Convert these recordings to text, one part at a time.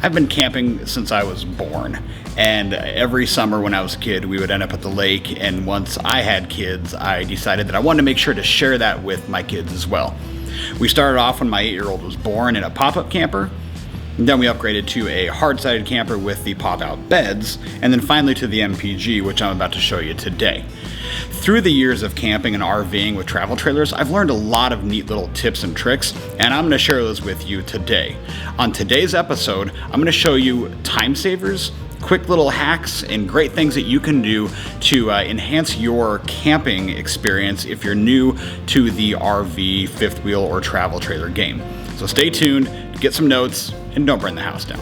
I've been camping since I was born, and every summer when I was a kid, we would end up at the lake, and once I had kids, I decided that I wanted to make sure to share that with my kids as well. We started off when my 8-year-old was born in a pop-up camper, and then we upgraded to a hard-sided camper with the pop-out beds, and then finally to the MPG, which I'm about to show you today. Through the years of camping and RVing with travel trailers, I've learned a lot of neat little tips and tricks, and I'm going to share those with you today. On today's episode, I'm going to show you time savers, quick little hacks, and great things that you can do to enhance your camping experience if you're new to the RV, fifth wheel, or travel trailer game. So stay tuned, get some notes, and don't burn the house down.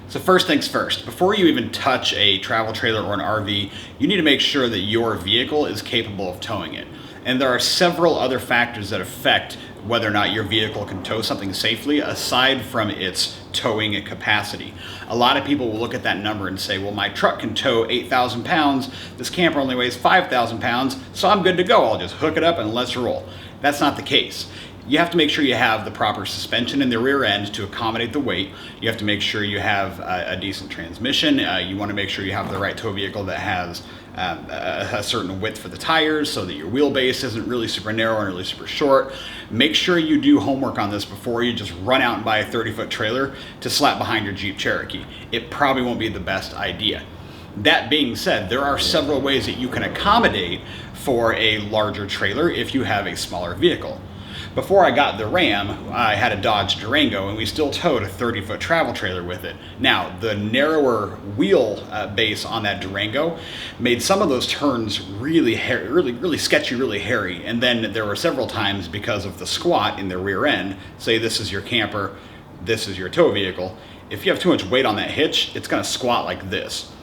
So first things first, before you even touch a travel trailer or an RV, you need to make sure that your vehicle is capable of towing it. And there are several other factors that affect whether or not your vehicle can tow something safely aside from its towing capacity. A lot of people will look at that number and say, well, my truck can tow 8,000 pounds, this camper only weighs 5,000 pounds, so I'm good to go. I'll just hook it up and let's roll. That's not the case. You have to make sure you have the proper suspension in the rear end to accommodate the weight. You have to make sure you have a decent transmission. You want to make sure you have the right tow vehicle that has a certain width for the tires so that your wheelbase isn't really super narrow and really super short. Make sure you do homework on this before you just run out and buy a 30-foot trailer to slap behind your Jeep Cherokee. It probably won't be the best idea. That being said, there are several ways that you can accommodate for a larger trailer if you have a smaller vehicle. Before I got the Ram, I had a Dodge Durango, and we still towed a 30-foot travel trailer with it. Now, the narrower wheel base on that Durango made some of those turns really sketchy, really hairy. And then there were several times because of the squat in the rear end. Say this is your camper, this is your tow vehicle. If you have too much weight on that hitch, it's going to squat like this.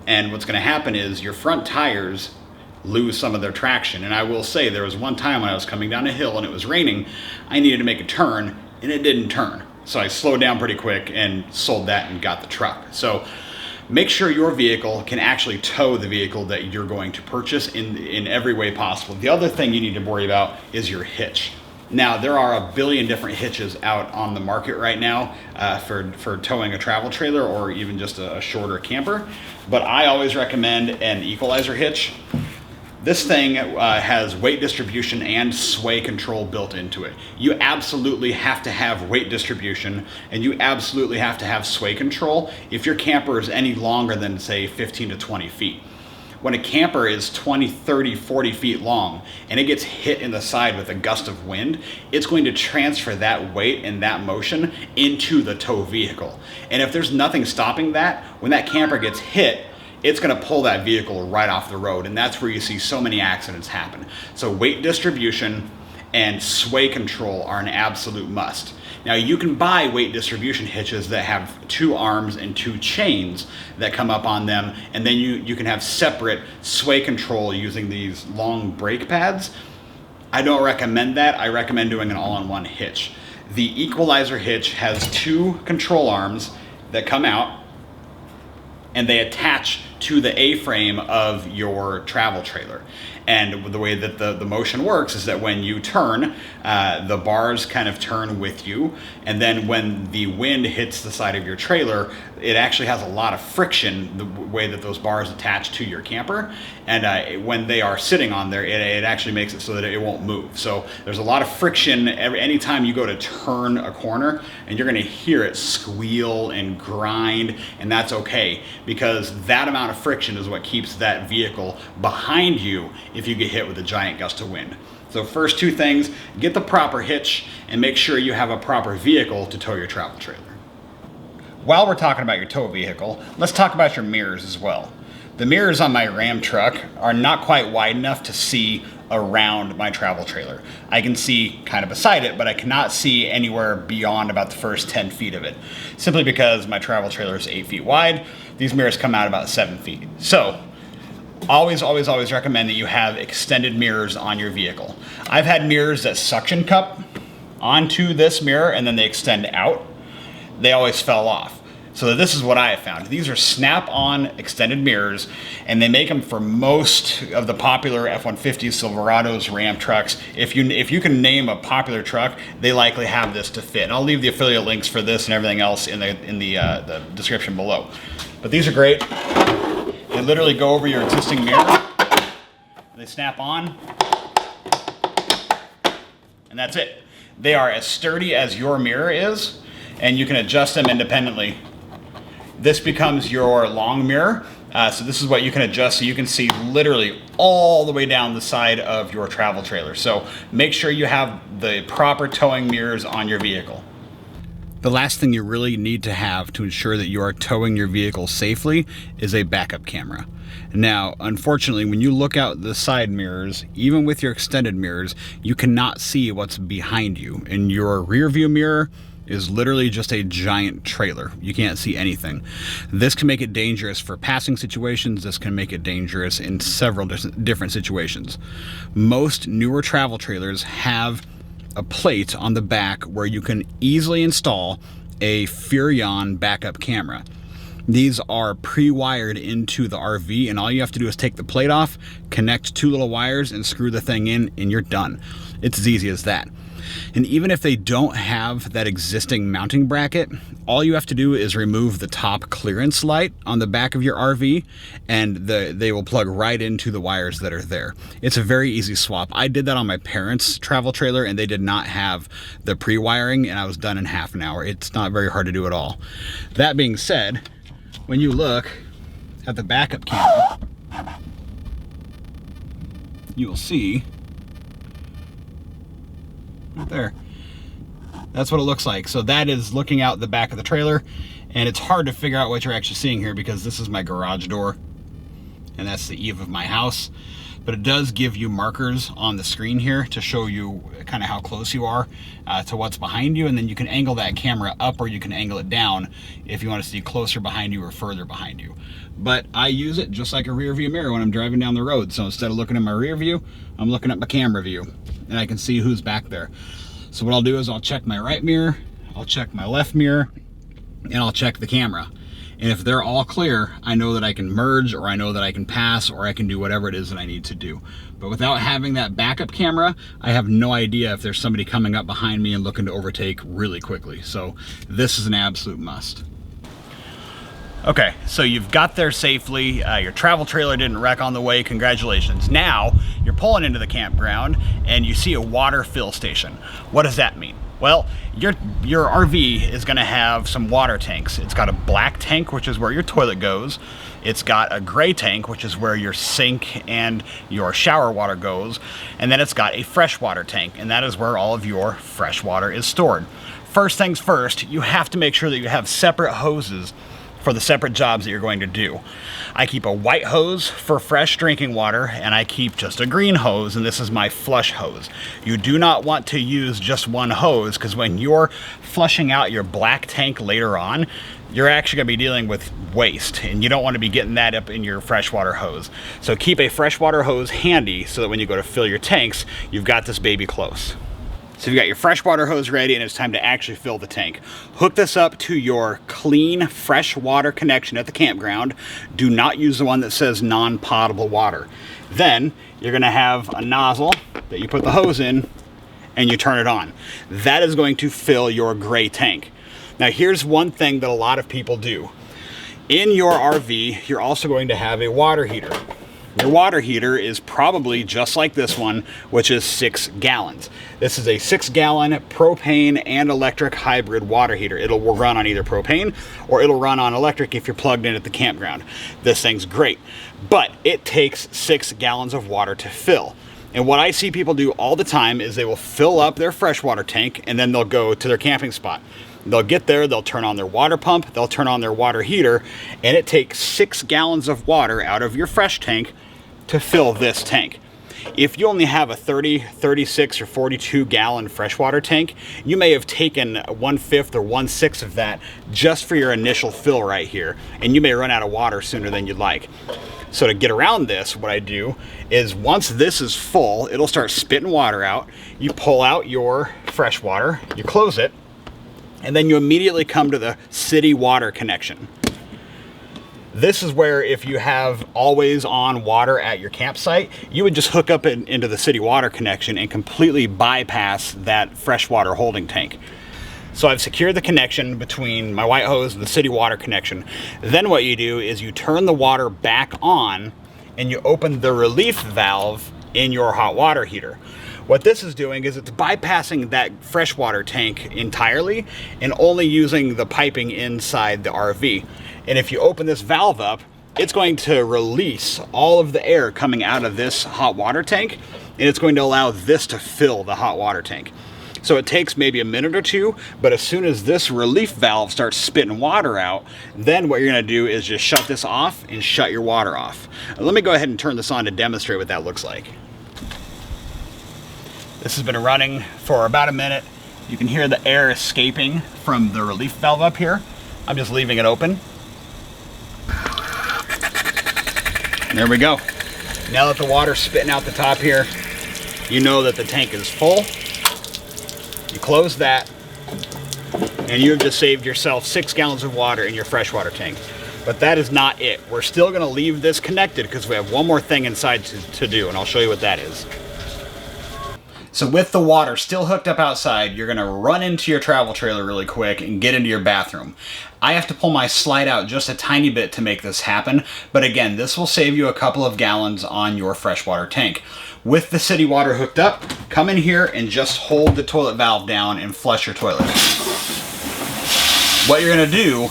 And what's going to happen is your front tires lose some of their traction. And I will say there was one time when I was coming down a hill and it was raining, I needed to make a turn and it didn't turn. So I slowed down pretty quick and sold that and got the truck. So make sure your vehicle can actually tow the vehicle that you're going to purchase in every way possible. The other thing you need to worry about is your hitch. Now, there are a billion different hitches out on the market right now for towing a travel trailer or even just a shorter camper, but I always recommend an equalizer hitch. This thing has weight distribution and sway control built into it. You absolutely have to have weight distribution and you absolutely have to have sway control if your camper is any longer than, say, 15 to 20 feet. When a camper is 20, 30, 40 feet long and it gets hit in the side with a gust of wind, it's going to transfer that weight and that motion into the tow vehicle. And if there's nothing stopping that, when that camper gets hit, it's going to pull that vehicle right off the road, and that's where you see so many accidents happen. So weight distribution and sway control are an absolute must. Now, you can buy weight distribution hitches that have 2 arms and 2 chains that come up on them, and then you can have separate sway control using these long brake pads. I don't recommend that. I recommend doing an all-in-one hitch. The equalizer hitch has 2 control arms that come out, and they attach to the A-frame of your travel trailer. And the way that the motion works is that when you turn, the bars kind of turn with you. And then when the wind hits the side of your trailer, it actually has a lot of friction, the way that those bars attach to your camper. And when they are sitting on there, it actually makes it so that it won't move. So there's a lot of friction anytime you go to turn a corner, and you're gonna hear it squeal and grind, and that's okay, because that amount of friction is what keeps that vehicle behind you if you get hit with a giant gust of wind. So first 2 things, get the proper hitch and make sure you have a proper vehicle to tow your travel trailer. While we're talking about your tow vehicle, let's talk about your mirrors as well. The mirrors on my Ram truck are not quite wide enough to see around my travel trailer. I can see kind of beside it, but I cannot see anywhere beyond about the first 10 feet of it, simply because my travel trailer is 8 feet wide. These mirrors come out about 7 feet. So always recommend that you have extended mirrors on your vehicle. I've had mirrors that suction cup onto this mirror and then they extend out. They always fell off. So this is what I have found. These are snap-on extended mirrors, and they make them for most of the popular F-150s, Silverados, Ram trucks. If you can name a popular truck, they likely have this to fit. And I'll leave the affiliate links for this and everything else in the description below. But these are great. They literally go over your existing mirror. They snap on, and that's it. They are as sturdy as your mirror is, and you can adjust them independently. This becomes your long mirror. So this is what you can adjust so you can see literally all the way down the side of your travel trailer. So make sure you have the proper towing mirrors on your vehicle. The last thing you really need to have to ensure that you are towing your vehicle safely is a backup camera. Now, unfortunately, when you look out the side mirrors, even with your extended mirrors, you cannot see what's behind you. And your rear view mirror is literally just a giant trailer. You can't see anything. This can make it dangerous for passing situations. This can make it dangerous in several different situations. Most newer travel trailers have a plate on the back where you can easily install a Furrion backup camera. These are pre-wired into the RV, and all you have to do is take the plate off, connect 2 little wires, and screw the thing in, and you're done. It's as easy as that. And even if they don't have that existing mounting bracket, all you have to do is remove the top clearance light on the back of your RV, and they will plug right into the wires that are there. It's a very easy swap. I did that on my parents' travel trailer, and they did not have the pre-wiring, and I was done in half an hour. It's not very hard to do at all. That being said, when you look at the backup camera, you will see right there. That's what it looks like. So that is looking out the back of the trailer, and it's hard to figure out what you're actually seeing here because this is my garage door and that's the eave of my house. But it does give you markers on the screen here to show you kind of how close you are to what's behind you, and then you can angle that camera up or you can angle it down if you want to see closer behind you or further behind you. But I use it just like a rear view mirror when I'm driving down the road. So instead of looking at my rear view, I'm looking at my camera view, and I can see who's back there. So what I'll do is I'll check my right mirror, I'll check my left mirror, and I'll check the camera. And if they're all clear, I know that I can merge, or I know that I can pass, or I can do whatever it is that I need to do. But without having that backup camera, I have no idea if there's somebody coming up behind me and looking to overtake really quickly. So this is an absolute must. Okay, so you've got there safely, your travel trailer didn't wreck on the way, congratulations. Now, you're pulling into the campground and you see a water fill station. What does that mean? Well, your RV is gonna have some water tanks. It's got a black tank, which is where your toilet goes. It's got a gray tank, which is where your sink and your shower water goes. And then it's got a freshwater tank, and that is where all of your fresh water is stored. First things first, you have to make sure that you have separate hoses for the separate jobs that you're going to do. I keep a white hose for fresh drinking water, and I keep just a green hose, and this is my flush hose. You do not want to use just one hose, because when you're flushing out your black tank later on, you're actually going to be dealing with waste, and you don't want to be getting that up in your freshwater hose. So keep a freshwater hose handy so that when you go to fill your tanks, you've got this baby close. So you've got your freshwater hose ready, and it's time to actually fill the tank. Hook this up to your clean fresh water connection at the campground. Do not use the one that says non-potable water. Then you're gonna have a nozzle that you put the hose in and you turn it on. That is going to fill your gray tank. Now here's one thing that a lot of people do. In your RV, you're also going to have a water heater. Your water heater is probably just like this one, which is 6 gallons. This is a 6-gallon propane and electric hybrid water heater. It'll run on either propane or it'll run on electric if you're plugged in at the campground. This thing's great, but it takes 6 gallons of water to fill. And what I see people do all the time is they will fill up their freshwater tank and then they'll go to their camping spot. They'll get there, they'll turn on their water pump, they'll turn on their water heater, and it takes 6 gallons of water out of your fresh tank to fill this tank. If you only have a 30, 36, or 42 gallon freshwater tank, you may have taken 1/5 or 1/6 of that just for your initial fill right here, and you may run out of water sooner than you'd like. So to get around this, what I do is once this is full, it'll start spitting water out. You pull out your fresh water, you close it, And then you immediately come to the city water connection. This is where, if you have always on water at your campsite, you would just hook up into the city water connection and completely bypass that freshwater holding tank. So I've secured the connection between my white hose and the city water connection. Then what you do is you turn the water back on and you open the relief valve in your hot water heater. What this is doing is it's bypassing that freshwater tank entirely and only using the piping inside the RV. And if you open this valve up, it's going to release all of the air coming out of this hot water tank, and it's going to allow this to fill the hot water tank. So it takes maybe a minute or two, but as soon as this relief valve starts spitting water out, then what you're gonna do is just shut this off and shut your water off. Let me go ahead and turn this on to demonstrate what that looks like. This has been running for about a minute. You can hear the air escaping from the relief valve up here. I'm just leaving it open. There we go. Now that the water's spitting out the top here, you know that the tank is full. You close that, and you've just saved yourself 6 gallons of water in your freshwater tank. But that is not it. We're still gonna leave this connected because we have one more thing inside to do, and I'll show you what that is. So with the water still hooked up outside, you're gonna run into your travel trailer really quick and get into your bathroom. I have to pull my slide out just a tiny bit to make this happen, but again, this will save you a couple of gallons on your freshwater tank. With the city water hooked up, come in here and just hold the toilet valve down and flush your toilet. What you're gonna do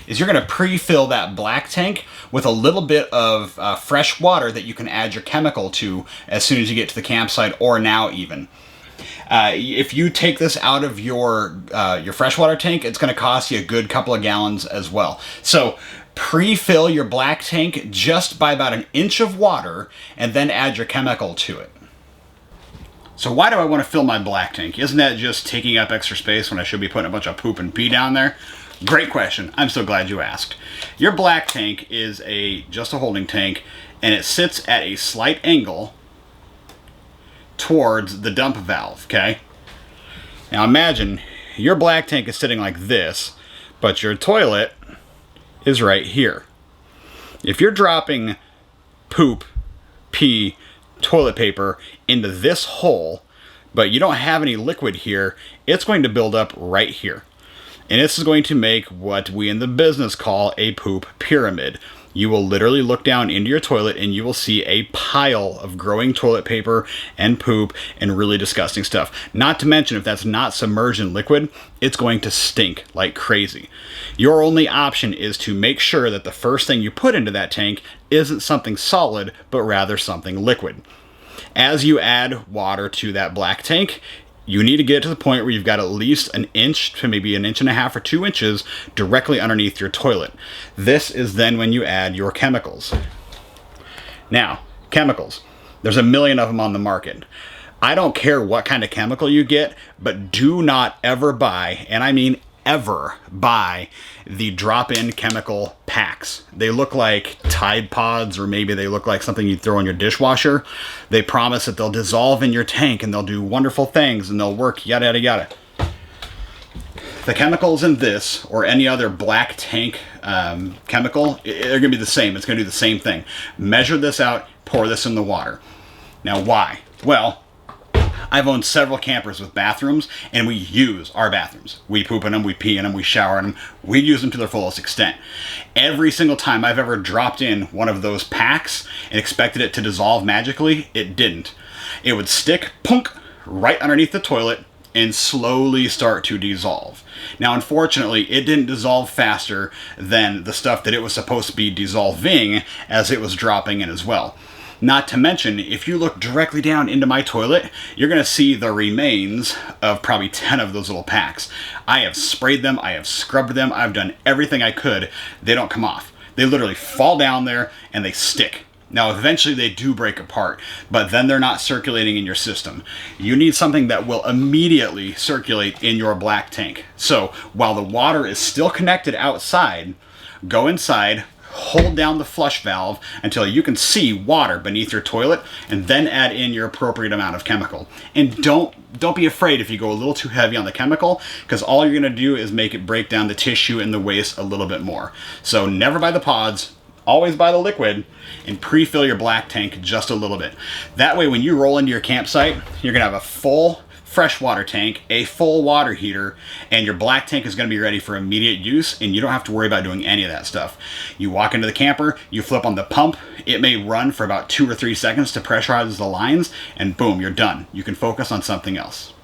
is you're gonna pre-fill that black tank with a little bit of fresh water that you can add your chemical to as soon as you get to the campsite, or now even. If you take this out of your freshwater tank, it's gonna cost you a good couple of gallons as well. So pre-fill your black tank just by about an inch of water and then add your chemical to it. So why do I want to fill my black tank? Isn't that just taking up extra space when I should be putting a bunch of poop and pee down there? Great question. I'm so glad you asked. Your black tank is just a holding tank, and it sits at a slight angle towards the dump valve, okay? Now imagine your black tank is sitting like this, but your toilet is right here. If you're dropping poop, pee, toilet paper into this hole, but you don't have any liquid here, it's going to build up right here. And this is going to make what we in the business call a poop pyramid. You will literally look down into your toilet and you will see a pile of growing toilet paper and poop and really disgusting stuff. Not to mention, if that's not submerged in liquid, it's going to stink like crazy. Your only option is to make sure that the first thing you put into that tank isn't something solid, but rather something liquid. As you add water to that black tank, you need to get to the point where you've got at least an inch to maybe an inch and a half or 2 inches directly underneath your toilet. This is then when you add your chemicals. Now, chemicals. There's a million of them on the market. I don't care what kind of chemical you get, but do not ever buy, and I mean ever buy, the drop-in chemical packs. They look like Tide Pods, or maybe they look like something you throw in your dishwasher. They promise that they'll dissolve in your tank and they'll do wonderful things and they'll work, yada yada yada. The chemicals in this or any other black tank chemical, they're gonna be the same. It's gonna do the same thing. Measure this out, pour this in the water. Now why? Well, I've owned several campers with bathrooms, and we use our bathrooms. We poop in them, we pee in them, we shower in them. We use them to their fullest extent. Every single time I've ever dropped in one of those packs and expected it to dissolve magically, it didn't. It would stick, punk, right underneath the toilet and slowly start to dissolve. Now, unfortunately, it didn't dissolve faster than the stuff that it was supposed to be dissolving as it was dropping in as well. Not to mention, if you look directly down into my toilet, you're gonna see the remains of probably 10 of those little packs. I have sprayed them, I have scrubbed them, I've done everything I could. They don't come off. They literally fall down there and they stick. Now, eventually they do break apart, but then they're not circulating in your system. You need something that will immediately circulate in your black tank. So while the water is still connected outside, go inside, hold down the flush valve until you can see water beneath your toilet, and then add in your appropriate amount of chemical. And don't be afraid if you go a little too heavy on the chemical, because all you're going to do is make it break down the tissue and the waste a little bit more. So never buy the pods, always buy the liquid, and pre-fill your black tank just a little bit. That way when you roll into your campsite, you're going to have a full freshwater tank, a full water heater, and your black tank is going to be ready for immediate use, and you don't have to worry about doing any of that stuff. You walk into the camper, you flip on the pump, it may run for about 2 or 3 seconds to pressurize the lines, and boom, you're done. You can focus on something else.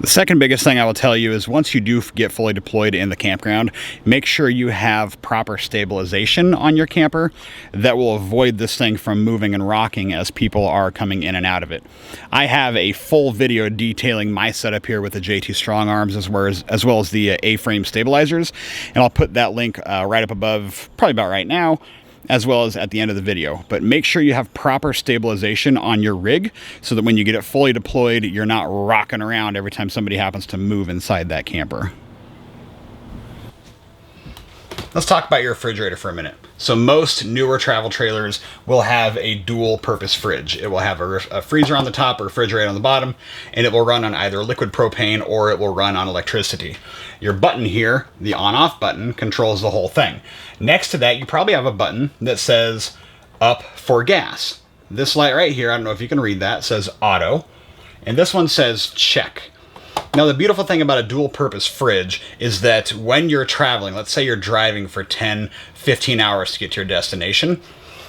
The second biggest thing I will tell you is once you do get fully deployed in the campground, make sure you have proper stabilization on your camper that will avoid this thing from moving and rocking as people are coming in and out of it. I have a full video detailing my setup here with the JT Strong Arms as well as the A-frame stabilizers, and I'll put that link right up above, probably about right now, as well as at the end of the video. But make sure you have proper stabilization on your rig so that when you get it fully deployed, you're not rocking around every time somebody happens to move inside that camper. Let's talk about your refrigerator for a minute. So most newer travel trailers will have a dual purpose fridge. It will have a freezer on the top, a refrigerator on the bottom, and it will run on either liquid propane or it will run on electricity. Your button here, the on-off button, controls the whole thing. Next to that, you probably have a button that says up for gas. This light right here, I don't know if you can read that, says auto, and this one says check. Now, the beautiful thing about a dual-purpose fridge is that when you're traveling, let's say you're driving for 10, 15 hours to get to your destination,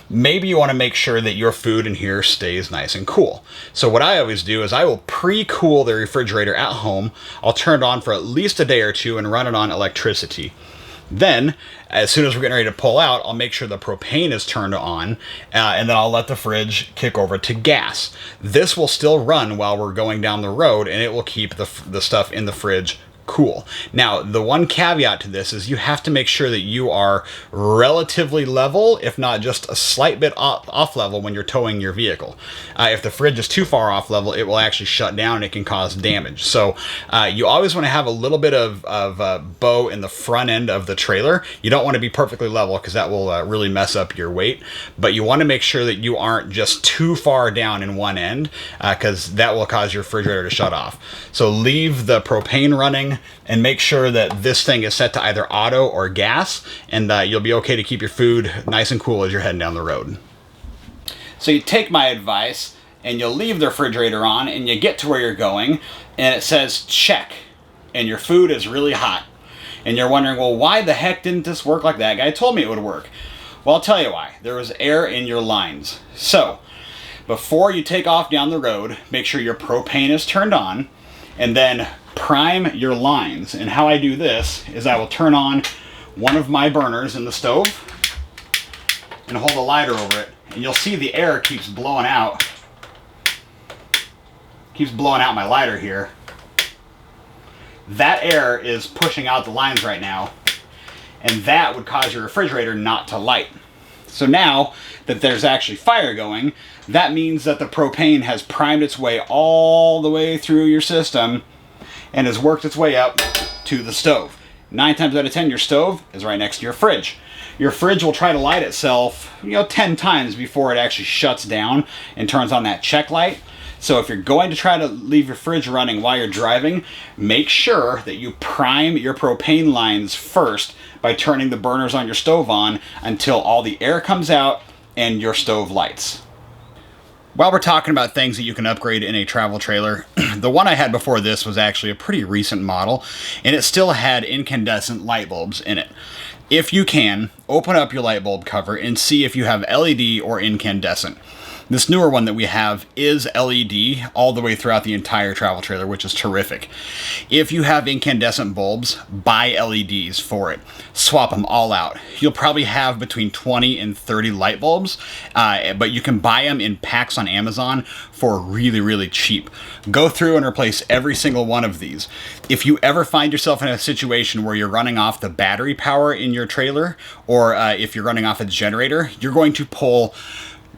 maybe you want to make sure that your food in here stays nice and cool. So what I always do is I will pre-cool the refrigerator at home. I'll turn it on for at least a day or two and run it on electricity. Then, as soon as we're getting ready to pull out, I'll make sure the propane is turned on, and then I'll let the fridge kick over to gas. This will still run while we're going down the road, and it will keep the stuff in the fridge cool. Now, the one caveat to this is you have to make sure that you are relatively level, if not just a slight bit off level when you're towing your vehicle. If the fridge is too far off level, it will actually shut down and it can cause damage. So you always want to have a little bit of bow in the front end of the trailer. You don't want to be perfectly level because that will really mess up your weight, but you want to make sure that you aren't just too far down in one end because that will cause your refrigerator to shut off. So leave the propane running and make sure that this thing is set to either auto or gas, and you'll be okay to keep your food nice and cool as you're heading down the road. So you take my advice and you'll leave the refrigerator on and you get to where you're going and it says check and your food is really hot and you're wondering, well, why the heck didn't this work like that guy told me it would work? Well, I'll tell you why. There was air in your lines. So before you take off down the road, make sure your propane is turned on and then prime your lines. And how I do this is I will turn on one of my burners in the stove and hold a lighter over it, and you'll see the air keeps blowing out my lighter here. That air is pushing out the lines right now, and that would cause your refrigerator not to light. So now that there's actually fire going, that means that the propane has primed its way all the way through your system and has worked its way up to the stove. 9 times out of 10, your stove is right next to your fridge. Your fridge will try to light itself, 10 times before it actually shuts down and turns on that check light. So if you're going to try to leave your fridge running while you're driving, make sure that you prime your propane lines first by turning the burners on your stove on until all the air comes out and your stove lights. While we're talking about things that you can upgrade in a travel trailer, the one I had before this was actually a pretty recent model, and it still had incandescent light bulbs in it. If you can, open up your light bulb cover and see if you have LED or incandescent. This newer one that we have is LED all the way throughout the entire travel trailer, which is terrific. If you have incandescent bulbs, buy LEDs for it. Swap them all out. You'll probably have between 20 and 30 light bulbs, but you can buy them in packs on Amazon for really, really cheap. Go through and replace every single one of these. If you ever find yourself in a situation where you're running off the battery power in your trailer, or if you're running off its generator, you're going to pull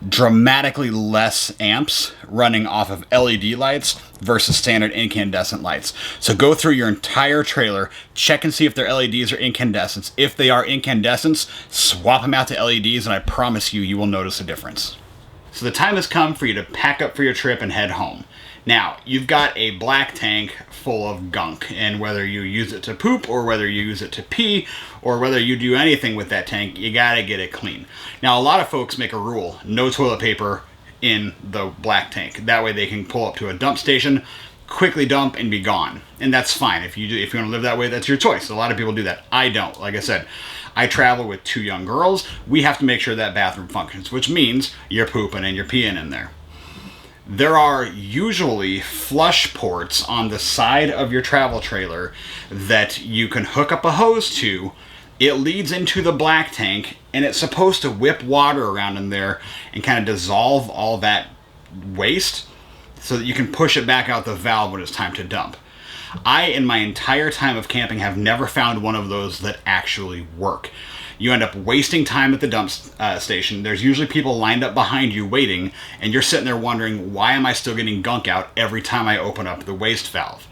dramatically less amps running off of LED lights versus standard incandescent lights. So go through your entire trailer, check and see if their LEDs are incandescents. If they are incandescents, swap them out to LEDs, and I promise you, you will notice a difference. So the time has come for you to pack up for your trip and head home. Now, you've got a black tank full of gunk, and whether you use it to poop or whether you use it to pee or whether you do anything with that tank, you gotta get it clean. Now, a lot of folks make a rule, no toilet paper in the black tank. That way they can pull up to a dump station, quickly dump, and be gone. And that's fine. If you want to live that way, that's your choice. A lot of people do that. I don't. Like I said, I travel with 2 young girls. We have to make sure that bathroom functions, which means you're pooping and you're peeing in there. There are usually flush ports on the side of your travel trailer that you can hook up a hose to. It leads into the black tank, and it's supposed to whip water around in there and kind of dissolve all that waste so that you can push it back out the valve when it's time to dump. I, in my entire time of camping, have never found one of those that actually work. You end up wasting time at the dump station. There's usually people lined up behind you waiting, and you're sitting there wondering, why am I still getting gunk out every time I open up the waste valve?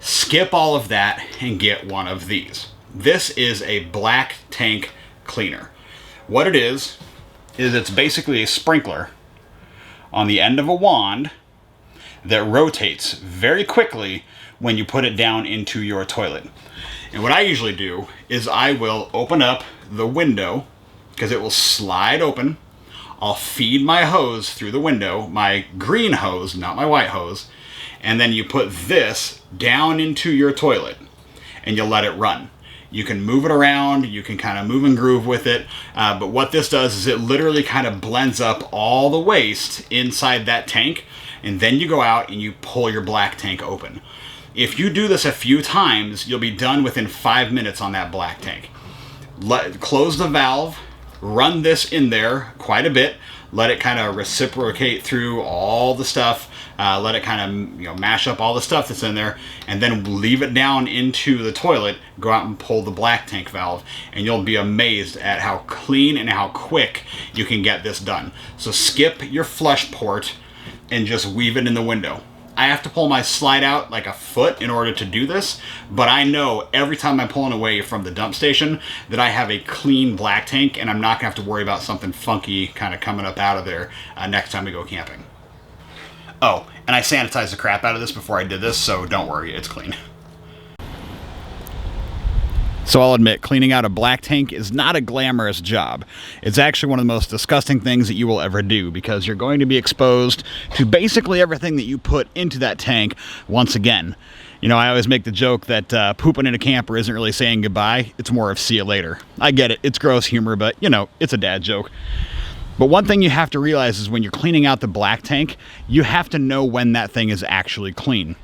Skip all of that and get one of these. This is a black tank cleaner. What it is it's basically a sprinkler on the end of a wand that rotates very quickly when you put it down into your toilet. And what I usually do is I will open up the window, because it will slide open. I'll feed my hose through the window, my green hose, not my white hose, and then you put this down into your toilet and you'll let it run. You can move it around, you can kind of move and groove with it, but what this does is it literally kind of blends up all the waste inside that tank, and then you go out and you pull your black tank open. If you do this a few times, you'll be done within 5 minutes on that black tank. Close the valve, run this in there quite a bit, let it kind of reciprocate through all the stuff, let it kind of mash up all the stuff that's in there, and then leave it down into the toilet, go out and pull the black tank valve, and you'll be amazed at how clean and how quick you can get this done. So skip your flush port and just weave it in the window. I have to pull my slide out like a foot in order to do this, but I know every time I'm pulling away from the dump station that I have a clean black tank, and I'm not gonna have to worry about something funky kind of coming up out of there next time we go camping. Oh, and I sanitized the crap out of this before I did this, so don't worry, it's clean. So I'll admit, cleaning out a black tank is not a glamorous job. It's actually one of the most disgusting things that you will ever do, because you're going to be exposed to basically everything that you put into that tank once again. You know, I always make the joke that pooping in a camper isn't really saying goodbye. It's more of see you later. I get it. It's gross humor, but, you know, it's a dad joke. But one thing you have to realize is when you're cleaning out the black tank, you have to know when that thing is actually clean.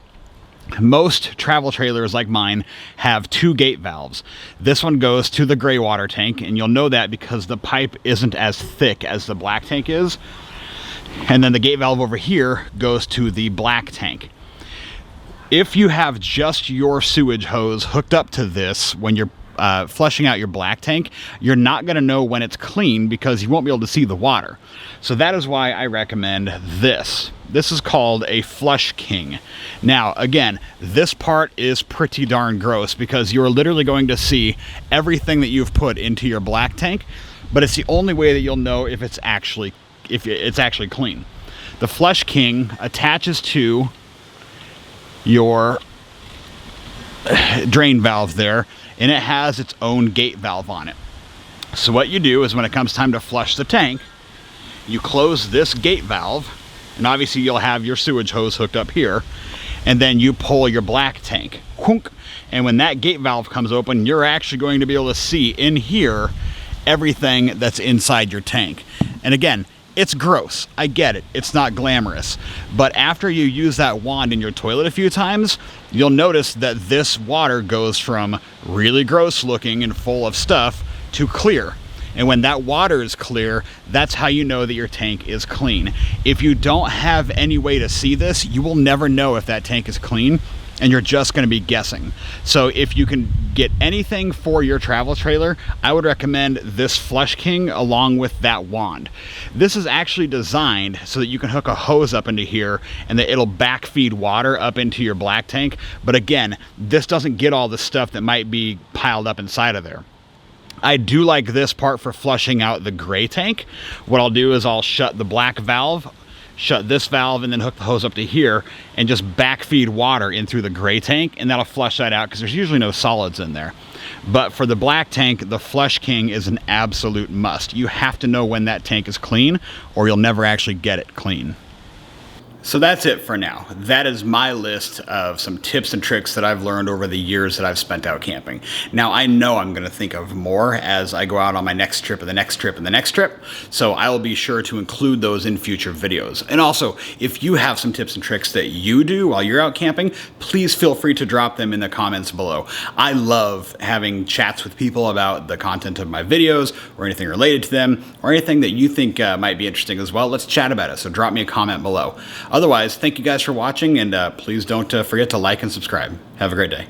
Most travel trailers like mine have 2 gate valves. This one goes to the gray water tank, and you'll know that because the pipe isn't as thick as the black tank is. And then the gate valve over here goes to the black tank. If you have just your sewage hose hooked up to this when you're flushing out your black tank, you're not going to know when it's clean because you won't be able to see the water. So that is why I recommend this. This is called a Flush King. Now, again, this part is pretty darn gross because you're literally going to see everything that you've put into your black tank, but it's the only way that you'll know if it's actually clean. The Flush King attaches to your drain valve there, and it has its own gate valve on it. So what you do is when it comes time to flush the tank, you close this gate valve, and obviously you'll have your sewage hose hooked up here, and then you pull your black tank. And when that gate valve comes open, you're actually going to be able to see in here everything that's inside your tank. And again, it's gross. I get it. It's not glamorous. But after you use that wand in your toilet a few times, you'll notice that this water goes from really gross looking and full of stuff to clear. And when that water is clear, that's how you know that your tank is clean. If you don't have any way to see this, you will never know if that tank is clean and you're just going to be guessing. So if you can get anything for your travel trailer, I would recommend this Flush King along with that wand. This is actually designed so that you can hook a hose up into here and that it'll backfeed water up into your black tank. But again, this doesn't get all the stuff that might be piled up inside of there. I do like this part for flushing out the gray tank. What I'll do is I'll shut the black valve, shut this valve, and then hook the hose up to here and just backfeed water in through the gray tank, and that'll flush that out because there's usually no solids in there. But for the black tank, the Flush King is an absolute must. You have to know when that tank is clean or you'll never actually get it clean. So that's it for now. That is my list of some tips and tricks that I've learned over the years that I've spent out camping. Now, I know I'm going to think of more as I go out on my next trip and the next trip and the next trip, so I will be sure to include those in future videos. And also, if you have some tips and tricks that you do while you're out camping, please feel free to drop them in the comments below. I love having chats with people about the content of my videos or anything related to them or anything that you think might be interesting as well. Let's chat about it, so drop me a comment below. Otherwise, thank you guys for watching, and please don't forget to like and subscribe. Have a great day.